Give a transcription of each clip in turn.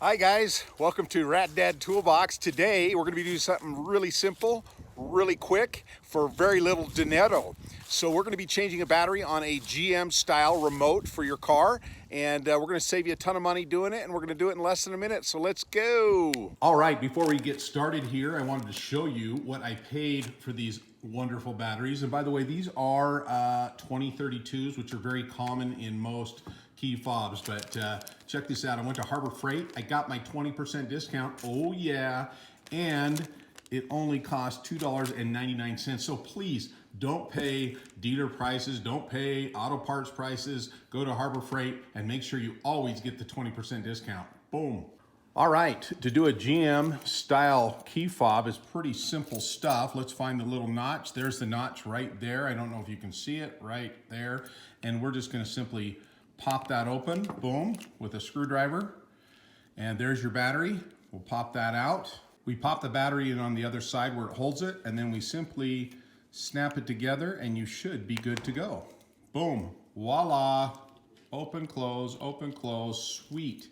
Hi guys, welcome to Rat Dad Toolbox. Today we're going to be doing something really simple, really quick for very little dinero. So we're going to be changing a battery on a GM style remote for your car, and we're going to save you a ton of money doing it, and we're going to do it in less than a minute. So let's go. All right, before we get started here, I wanted to show you what I paid for these wonderful batteries. And by the way, these are 2032s, which are very common in most key fobs. But check this out. I went to Harbor Freight. I got my 20% discount. Oh yeah. And it only cost $2.99. So please don't pay dealer prices. Don't pay auto parts prices. Go to Harbor Freight and make sure you always get the 20% discount. Boom. All right, to do a GM style key fob is pretty simple stuff. Let's find the little notch. There's the notch right there. I don't know if you can see it right there. And we're just gonna simply pop that open, boom, with a screwdriver. And there's your battery. We'll pop that out. We pop the battery in on the other side where it holds it, and then we simply snap it together and you should be good to go. Boom, voila. Open, close, sweet.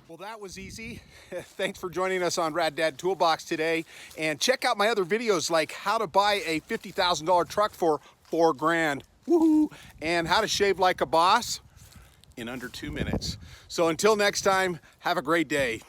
Well, that was easy. Thanks for joining us on Rad Dad Toolbox today. And check out my other videos like how to buy a $50,000 truck for $4 grand. Woohoo! And how to shave like a boss in under 2 minutes. So until next time, have a great day.